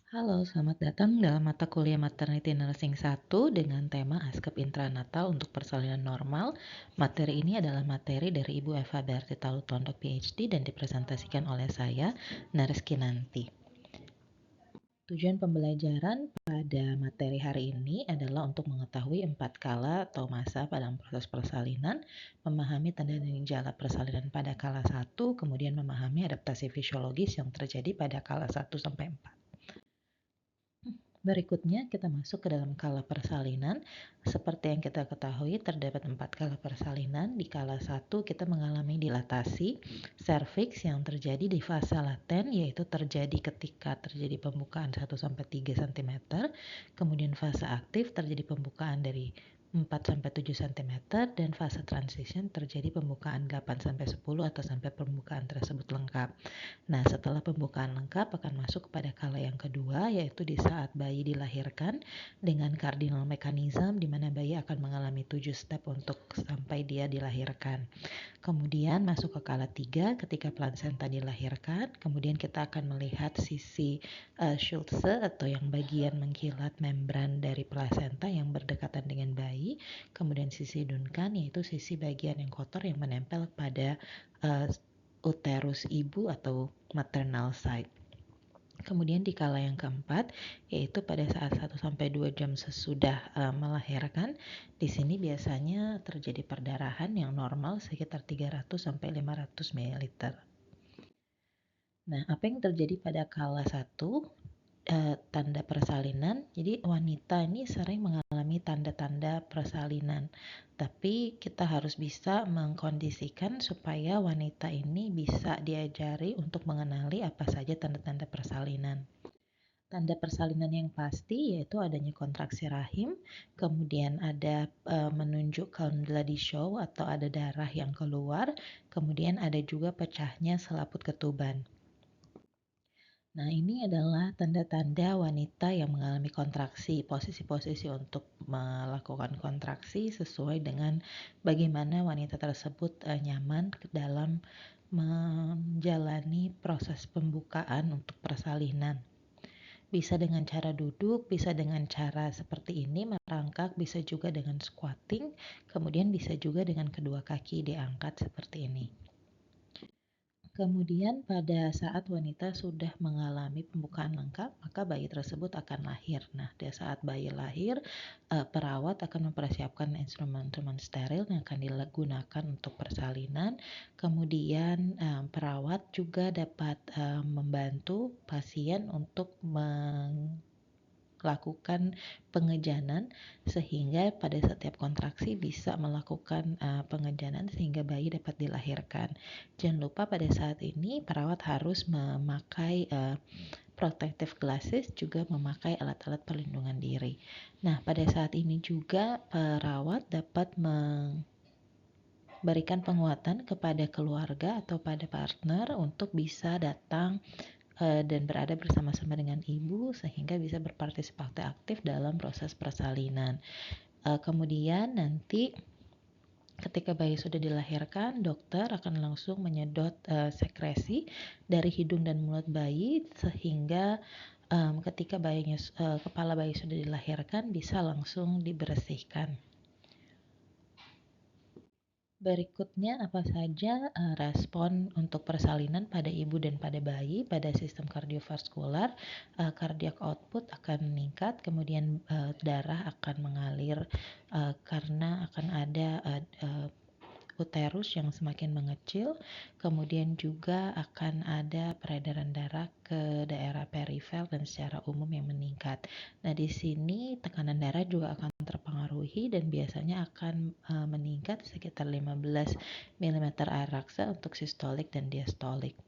Halo, selamat datang dalam mata kuliah Maternity Nursing 1 dengan tema Askep Intranatal untuk persalinan normal. Materi ini adalah materi dari Ibu Eva Berti Talutondok PhD dan dipresentasikan oleh saya, Nurse Kinanti. Tujuan pembelajaran pada materi hari ini adalah untuk mengetahui 4 kala atau masa pada proses persalinan, memahami tanda dan gejala persalinan pada kala 1, kemudian memahami adaptasi fisiologis yang terjadi pada kala 1 sampai 4. Berikutnya kita masuk ke dalam kala persalinan. Seperti yang kita ketahui terdapat 4 kala persalinan. Di kala 1 kita mengalami dilatasi serviks yang terjadi di fase laten, yaitu terjadi ketika terjadi pembukaan 1-3 cm. Kemudian fase aktif terjadi pembukaan dari 4-7 cm dan fase transition terjadi pembukaan 8-10 atau sampai pembukaan tersebut lengkap. Nah, setelah pembukaan lengkap akan masuk kepada kala yang kedua, yaitu di saat bayi dilahirkan dengan cardinal mechanism di mana bayi akan mengalami 7 step untuk sampai dia dilahirkan. Kemudian masuk ke kala 3 ketika plasenta dilahirkan. Kemudian kita akan melihat sisi Schultze atau yang bagian mengkilat membran dari plasenta yang berdekatan dengan bayi. Kemudian sisi Duncan yaitu sisi bagian yang kotor yang menempel pada uterus ibu atau maternal side. Kemudian di kala yang keempat, yaitu pada saat 1-2 jam sesudah melahirkan, di sini biasanya terjadi perdarahan yang normal sekitar 300-500 ml. Nah, apa yang terjadi pada kala 1? Tanda persalinan. Jadi wanita ini sering mengalami tanda-tanda persalinan. Tapi kita harus bisa mengkondisikan supaya wanita ini bisa diajari untuk mengenali apa saja tanda-tanda persalinan. Tanda persalinan yang pasti yaitu adanya kontraksi rahim, kemudian ada menunjukkan bloody show atau ada darah yang keluar, kemudian ada juga pecahnya selaput ketuban. Nah, ini adalah tanda-tanda wanita yang mengalami kontraksi, posisi-posisi untuk melakukan kontraksi sesuai dengan bagaimana wanita tersebut nyaman dalam menjalani proses pembukaan untuk persalinan. Bisa dengan cara duduk, bisa dengan cara seperti ini, merangkak, bisa juga dengan squatting, kemudian bisa juga dengan kedua kaki diangkat seperti ini. Kemudian pada saat wanita sudah mengalami pembukaan lengkap, maka bayi tersebut akan lahir. Nah, pada saat bayi lahir, perawat akan mempersiapkan instrumen-instrumen steril yang akan digunakan untuk persalinan. Kemudian perawat juga dapat membantu pasien untuk melakukan pengejanan sehingga pada setiap kontraksi bisa melakukan pengejanan sehingga bayi dapat dilahirkan. Jangan lupa pada saat ini perawat harus memakai protective glasses, juga memakai alat-alat perlindungan diri. Nah, pada saat ini juga perawat dapat memberikan penguatan kepada keluarga atau pada partner untuk bisa datang dan berada bersama-sama dengan ibu sehingga bisa berpartisipasi aktif dalam proses persalinan. Kemudian nanti ketika bayi sudah dilahirkan, dokter akan langsung menyedot sekresi dari hidung dan mulut bayi sehingga ketika kepala bayi sudah dilahirkan bisa langsung dibersihkan. Berikutnya apa saja respon untuk persalinan pada ibu dan pada bayi pada sistem kardiovaskular. Cardiac output akan meningkat, kemudian darah akan mengalir karena akan ada uterus yang semakin mengecil, kemudian juga akan ada peredaran darah ke daerah perifer dan secara umum yang meningkat. Nah, di sini tekanan darah juga akan terpengaruhi dan biasanya akan meningkat sekitar 15 mm air raksa untuk sistolik dan diastolik.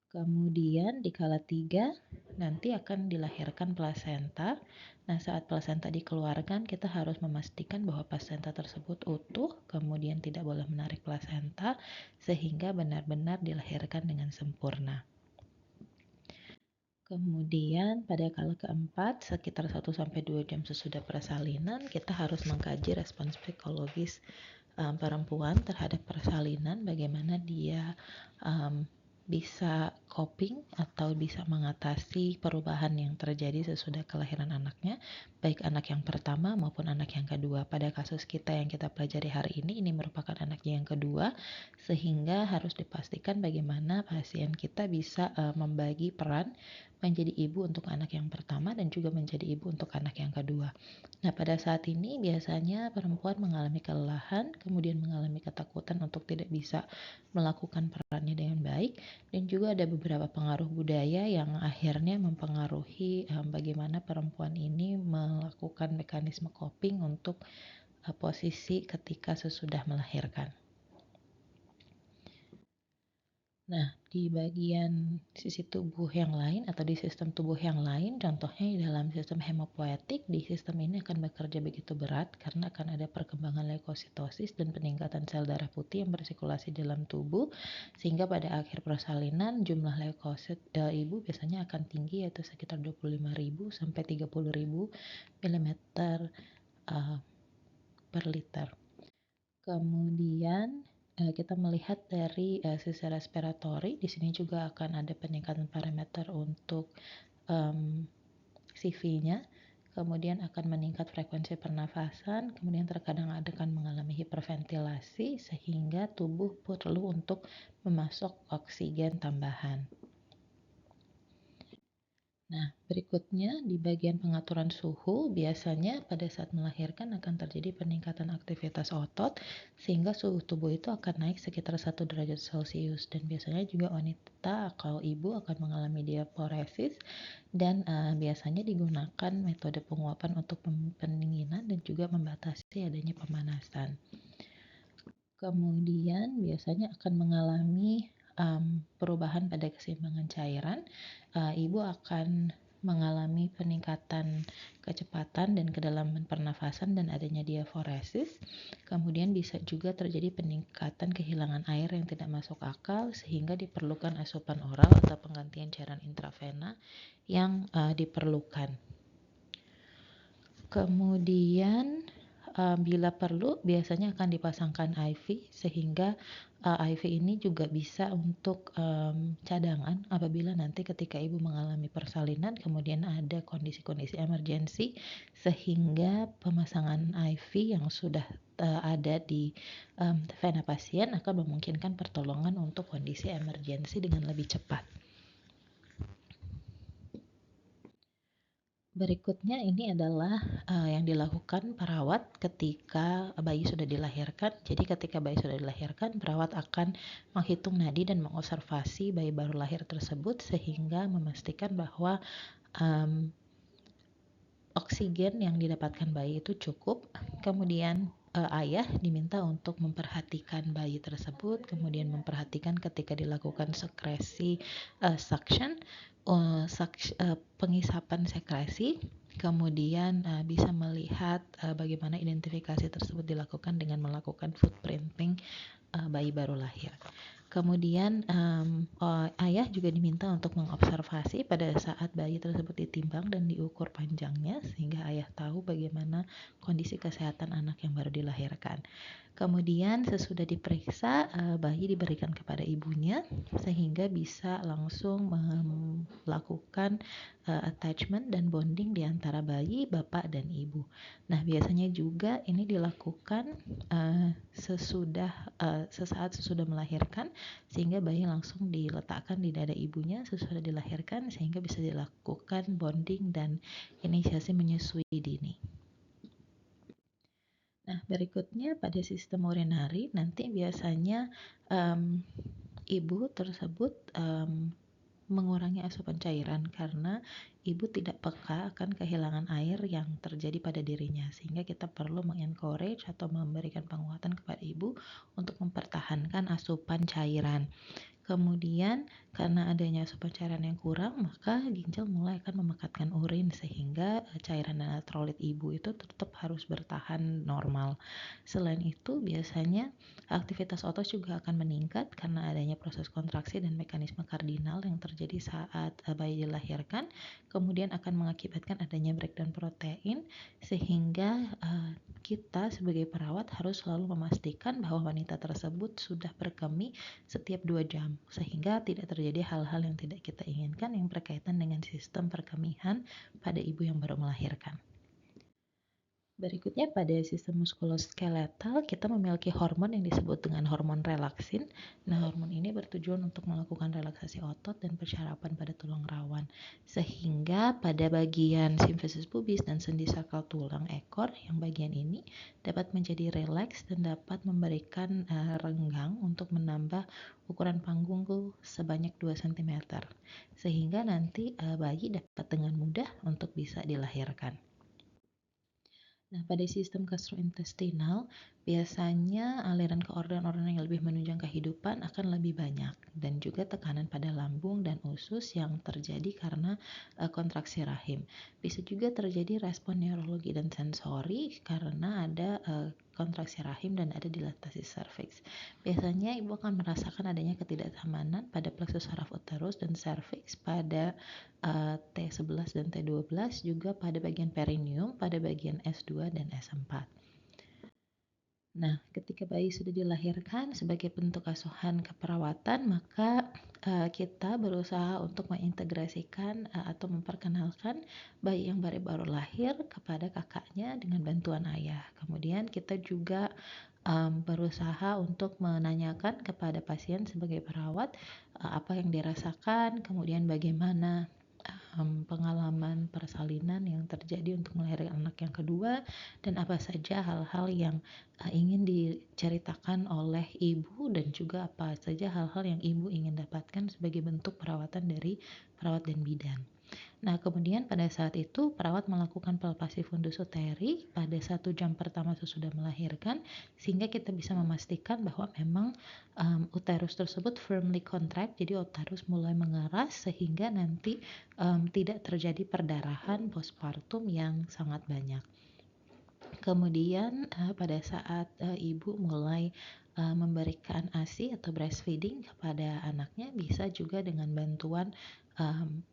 Kemudian di kala 3 nanti akan dilahirkan plasenta. Nah, saat plasenta dikeluarkan kita harus memastikan bahwa plasenta tersebut utuh, kemudian tidak boleh menarik plasenta sehingga benar-benar dilahirkan dengan sempurna. Kemudian pada kala keempat sekitar 1-2 jam sesudah persalinan kita harus mengkaji respons psikologis perempuan terhadap persalinan, bagaimana dia bisa coping atau bisa mengatasi perubahan yang terjadi sesudah kelahiran anaknya, baik anak yang pertama maupun anak yang kedua. Pada kasus kita yang kita pelajari hari ini merupakan anaknya yang kedua, sehingga harus dipastikan bagaimana pasien kita bisa membagi peran menjadi ibu untuk anak yang pertama dan juga menjadi ibu untuk anak yang kedua. Nah, pada saat ini biasanya perempuan mengalami kelelahan, kemudian mengalami ketakutan untuk tidak bisa melakukan perannya dengan baik, dan juga ada beberapa pengaruh budaya yang akhirnya mempengaruhi bagaimana perempuan ini melakukan mekanisme coping untuk posisi ketika sesudah melahirkan. Nah, di bagian sisi tubuh yang lain atau di sistem tubuh yang lain, contohnya dalam sistem hemopoietik, di sistem ini akan bekerja begitu berat karena akan ada perkembangan leukositosis dan peningkatan sel darah putih yang bersirkulasi dalam tubuh, sehingga pada akhir persalinan jumlah leukosit ibu biasanya akan tinggi, yaitu sekitar 25.000 sampai 30.000 mm per liter. Kemudian kita melihat dari sisi respiratori, di sini juga akan ada peningkatan parameter untuk CV-nya, kemudian akan meningkat frekuensi pernafasan, kemudian terkadang akan mengalami hiperventilasi sehingga tubuh perlu untuk memasok oksigen tambahan. Nah, berikutnya di bagian pengaturan suhu, biasanya pada saat melahirkan akan terjadi peningkatan aktivitas otot, sehingga suhu tubuh itu akan naik sekitar 1 derajat Celcius. Dan biasanya juga wanita atau ibu akan mengalami diaporesis, dan biasanya digunakan metode penguapan untuk pendinginan dan juga membatasi adanya pemanasan. Kemudian biasanya akan mengalami perubahan pada keseimbangan cairan. Ibu akan mengalami peningkatan kecepatan dan kedalaman pernafasan dan adanya diaforesis. Kemudian bisa juga terjadi peningkatan kehilangan air yang tidak masuk akal sehingga diperlukan asupan oral atau penggantian cairan intravena yang diperlukan. Kemudian bila perlu biasanya akan dipasangkan IV, sehingga IV ini juga bisa untuk cadangan apabila nanti ketika ibu mengalami persalinan kemudian ada kondisi-kondisi emergensi, sehingga pemasangan IV yang sudah ada di vena pasien akan memungkinkan pertolongan untuk kondisi emergensi dengan lebih cepat. Berikutnya ini adalah yang dilakukan perawat ketika bayi sudah dilahirkan. Jadi ketika bayi sudah dilahirkan, perawat akan menghitung nadi dan mengobservasi bayi baru lahir tersebut sehingga memastikan bahwa oksigen yang didapatkan bayi itu cukup. Kemudian ayah diminta untuk memperhatikan bayi tersebut, kemudian memperhatikan ketika dilakukan sekresi suction, pengisapan sekresi, kemudian bisa melihat bagaimana identifikasi tersebut dilakukan dengan melakukan footprinting bayi baru lahir. Kemudian ayah juga diminta untuk mengobservasi pada saat bayi tersebut ditimbang dan diukur panjangnya sehingga ayah tahu bagaimana kondisi kesehatan anak yang baru dilahirkan. Kemudian sesudah diperiksa, bayi diberikan kepada ibunya sehingga bisa langsung melakukan attachment dan bonding di antara bayi, bapak, dan ibu. Nah, biasanya juga ini dilakukan sesaat sesudah melahirkan sehingga bayi langsung diletakkan di dada ibunya sesudah dilahirkan sehingga bisa dilakukan bonding dan inisiasi menyusui dini. Nah, berikutnya pada sistem urinari nanti biasanya ibu tersebut mengurangi asupan cairan karena ibu tidak peka akan kehilangan air yang terjadi pada dirinya, sehingga kita perlu mengencourage atau memberikan penguatan kepada ibu untuk mempertahankan asupan cairan. Kemudian karena adanya asupan cairan yang kurang, maka ginjal mulai akan memekatkan urin sehingga cairan dan elektrolit ibu itu tetap harus bertahan normal. Selain itu, biasanya aktivitas otot juga akan meningkat karena adanya proses kontraksi dan mekanisme kardinal yang terjadi saat bayi dilahirkan, kemudian akan mengakibatkan adanya breakdown protein sehingga kita sebagai perawat harus selalu memastikan bahwa wanita tersebut sudah berkemih setiap 2 jam. sehingga tidak terjadi hal-hal yang tidak kita inginkan yang berkaitan dengan sistem perkemihan pada ibu yang baru melahirkan. Berikutnya pada sistem muskuloskeletal kita memiliki hormon yang disebut dengan hormon relaksin. Nah, hormon ini bertujuan untuk melakukan relaksasi otot dan persyarapan pada tulang rawan. Sehingga pada bagian simfisis pubis dan sendi sakral tulang ekor yang bagian ini dapat menjadi rileks dan dapat memberikan renggang untuk menambah ukuran panggungku sebanyak 2 cm. Sehingga nanti bayi dapat dengan mudah untuk bisa dilahirkan. Nah, pada sistem gastrointestinal, biasanya aliran ke organ-organ yang lebih menunjang kehidupan akan lebih banyak dan juga tekanan pada lambung dan usus yang terjadi karena kontraksi rahim. Bisa juga terjadi respon neurologi dan sensori karena ada kontraksi rahim dan ada dilatasi serviks. Biasanya ibu akan merasakan adanya ketidaknyamanan pada plexus saraf uterus dan serviks pada T11 dan T12, juga pada bagian perineum, pada bagian S2 dan S4. Nah, ketika bayi sudah dilahirkan sebagai bentuk asuhan keperawatan, maka kita berusaha untuk mengintegrasikan atau memperkenalkan bayi yang baru lahir kepada kakaknya dengan bantuan ayah. Kemudian kita juga berusaha untuk menanyakan kepada pasien sebagai perawat apa yang dirasakan, kemudian bagaimana pengalaman persalinan yang terjadi untuk melahirkan anak yang kedua, dan apa saja hal-hal yang ingin diceritakan oleh ibu dan juga apa saja hal-hal yang ibu ingin dapatkan sebagai bentuk perawatan dari perawat dan bidan. Nah, kemudian pada saat itu perawat melakukan palpasi fundus uteri pada 1 jam pertama sesudah melahirkan, sehingga kita bisa memastikan bahwa memang uterus tersebut firmly contract, jadi uterus mulai mengeras sehingga nanti tidak terjadi perdarahan postpartum yang sangat banyak. Kemudian pada saat ibu mulai memberikan ASI atau breastfeeding kepada anaknya, bisa juga dengan bantuan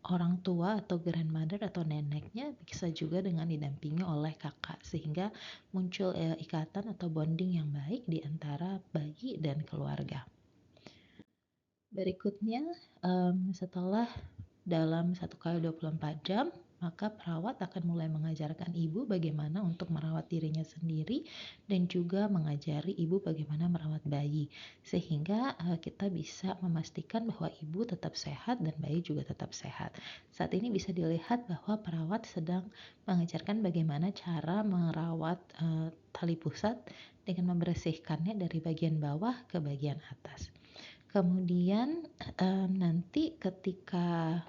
orang tua atau grandmother atau neneknya, bisa juga dengan didampingi oleh kakak, sehingga muncul ikatan atau bonding yang baik di antara bayi dan keluarga. Berikutnya, setelah dalam 1x24 jam, maka perawat akan mulai mengajarkan ibu bagaimana untuk merawat dirinya sendiri dan juga mengajari ibu bagaimana merawat bayi, sehingga kita bisa memastikan bahwa ibu tetap sehat dan bayi juga tetap sehat. Saat ini bisa dilihat bahwa perawat sedang mengajarkan bagaimana cara merawat tali pusat dengan membersihkannya dari bagian bawah ke bagian atas. Kemudian nanti ketika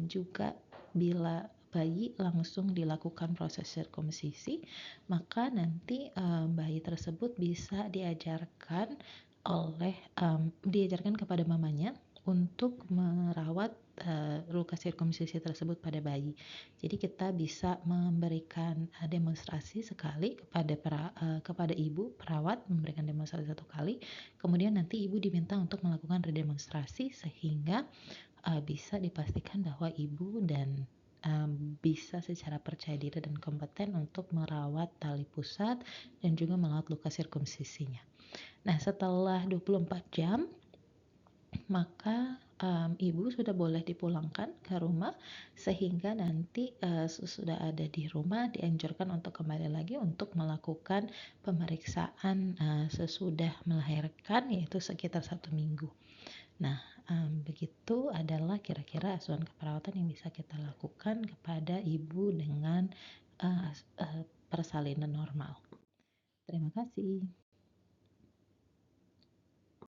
juga bila bayi langsung dilakukan proses sirkumsisi, maka nanti bayi tersebut bisa diajarkan kepada mamanya untuk merawat luka sirkumsisi tersebut pada bayi. Jadi kita bisa memberikan demonstrasi sekali kepada ibu perawat, memberikan demonstrasi 1 kali, kemudian nanti ibu diminta untuk melakukan redemonstrasi sehingga bisa dipastikan bahwa ibu dan bisa secara percaya diri dan kompeten untuk merawat tali pusat dan juga merawat luka sirkumsisinya. Nah, setelah 24 jam, maka ibu sudah boleh dipulangkan ke rumah, sehingga nanti sesudah ada di rumah dianjurkan untuk kembali lagi untuk melakukan pemeriksaan sesudah melahirkan, yaitu sekitar 1 minggu. Nah, begitu adalah kira-kira asuhan keperawatan yang bisa kita lakukan kepada ibu dengan persalinan normal. Terima kasih.